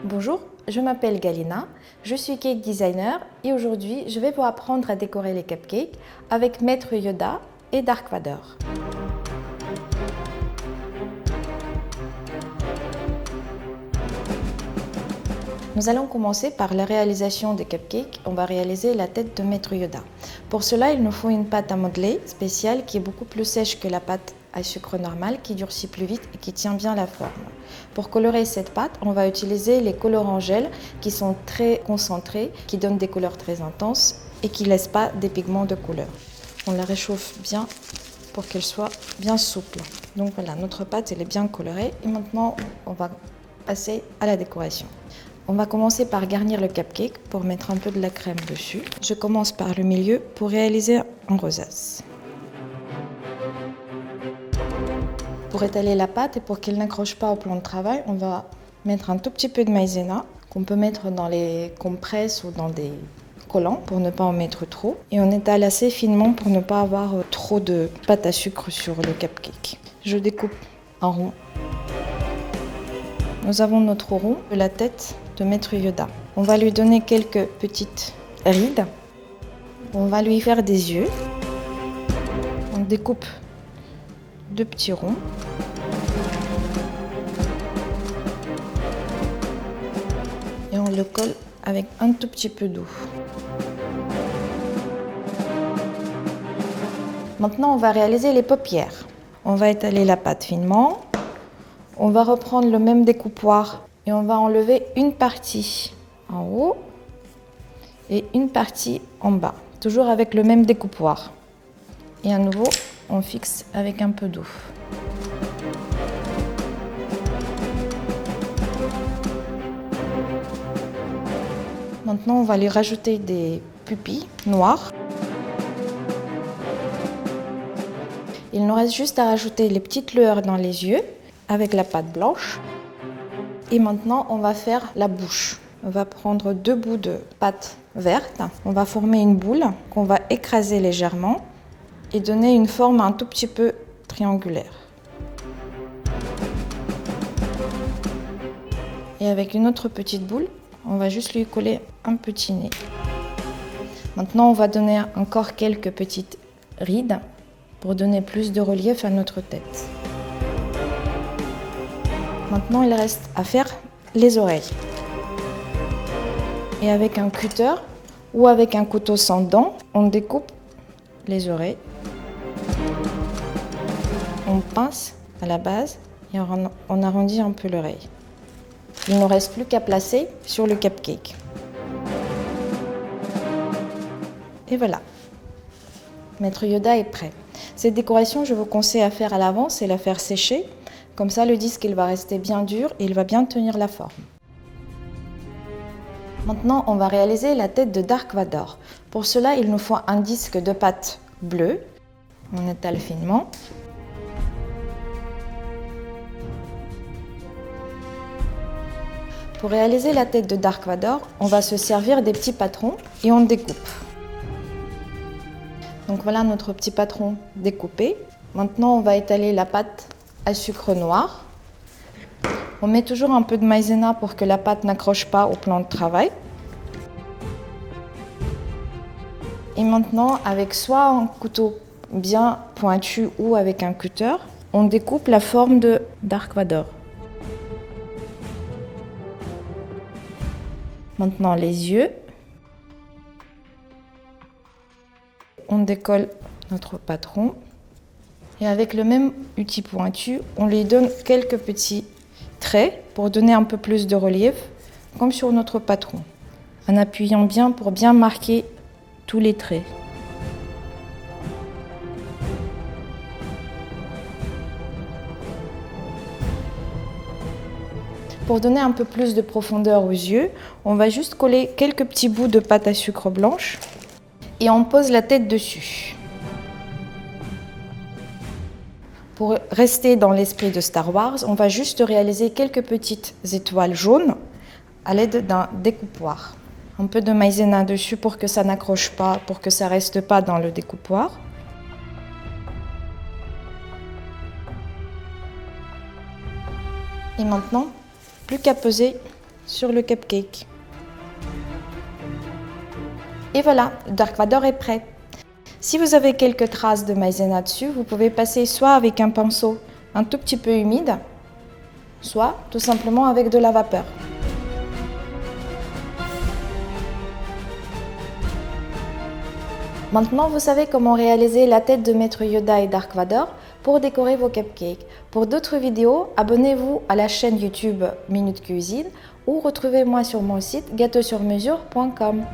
Bonjour, je m'appelle Galina, je suis cake designer et aujourd'hui je vais vous apprendre à décorer les cupcakes avec Maître Yoda et Dark Vador. Nous allons commencer par la réalisation des cupcakes. On va réaliser la tête de Maître Yoda. Pour cela, il nous faut une pâte à modeler spéciale qui est beaucoup plus sèche que la pâte à sucre normale, qui durcit plus vite et qui tient bien la forme. Pour colorer cette pâte, on va utiliser les colorants gel qui sont très concentrés, qui donnent des couleurs très intenses et qui ne laissent pas des pigments de couleur. On la réchauffe bien pour qu'elle soit bien souple. Donc voilà, notre pâte elle est bien colorée et maintenant on va passer à la décoration. On va commencer par garnir le cupcake pour mettre un peu de la crème dessus. Je commence par le milieu pour réaliser un rosace. Pour étaler la pâte et pour qu'elle n'accroche pas au plan de travail, on va mettre un tout petit peu de maïzena qu'on peut mettre dans les compresses ou dans des collants pour ne pas en mettre trop. Et on étale assez finement pour ne pas avoir trop de pâte à sucre sur le cupcake. Je découpe en rond. Nous avons notre rond de la tête de Maître Yoda. On va lui donner quelques petites rides. On va lui faire des yeux. On découpe deux petits ronds. Et on le colle avec un tout petit peu d'eau. Maintenant, on va réaliser les paupières. On va étaler la pâte finement. On va reprendre le même découpoir et on va enlever une partie en haut et une partie en bas, toujours avec le même découpoir. Et à nouveau, on fixe avec un peu d'eau. Maintenant, on va lui rajouter des pupilles noires. Il nous reste juste à rajouter les petites lueurs dans les yeux avec la pâte blanche. Et maintenant, on va faire la bouche. On va prendre deux bouts de pâte verte. On va former une boule qu'on va écraser légèrement et donner une forme un tout petit peu triangulaire. Et avec une autre petite boule, on va juste lui coller un petit nez. Maintenant, on va donner encore quelques petites rides pour donner plus de relief à notre tête. Maintenant, il reste à faire les oreilles. Et avec un cutter ou avec un couteau sans dents, on découpe les oreilles. On pince à la base et on arrondit un peu l'oreille. Il ne reste plus qu'à placer sur le cupcake. Et voilà, Maître Yoda est prêt. Cette décoration, je vous conseille à faire à l'avance et la faire sécher. Comme ça, le disque il va rester bien dur et il va bien tenir la forme. Maintenant, on va réaliser la tête de Dark Vador. Pour cela, il nous faut un disque de pâte bleue. On étale finement. Pour réaliser la tête de Dark Vador, on va se servir des petits patrons et on découpe. Donc voilà notre petit patron découpé. Maintenant, on va étaler la pâte à sucre noir. On met toujours un peu de maïzena pour que la pâte n'accroche pas au plan de travail. Et maintenant, avec soit un couteau bien pointu ou avec un cutter, on découpe la forme de Dark Vador. Maintenant, les yeux. On décolle notre patron. Et avec le même outil pointu, on lui donne quelques petits traits pour donner un peu plus de relief, comme sur notre patron, en appuyant bien pour bien marquer tous les traits. Pour donner un peu plus de profondeur aux yeux, on va juste coller quelques petits bouts de pâte à sucre blanche et on pose la tête dessus. Pour rester dans l'esprit de Star Wars, on va juste réaliser quelques petites étoiles jaunes à l'aide d'un découpoir. Un peu de maïzena dessus pour que ça n'accroche pas, pour que ça ne reste pas dans le découpoir. Et maintenant, plus qu'à peser sur le cupcake. Et voilà, le Dark Vador est prêt. Si vous avez quelques traces de maïzena dessus, vous pouvez passer soit avec un pinceau un tout petit peu humide, soit tout simplement avec de la vapeur. Maintenant, vous savez comment réaliser la tête de Maître Yoda et Dark Vador pour décorer vos cupcakes. Pour d'autres vidéos, abonnez-vous à la chaîne YouTube Minute Cuisine ou retrouvez-moi sur mon site gâteausurmesure.com.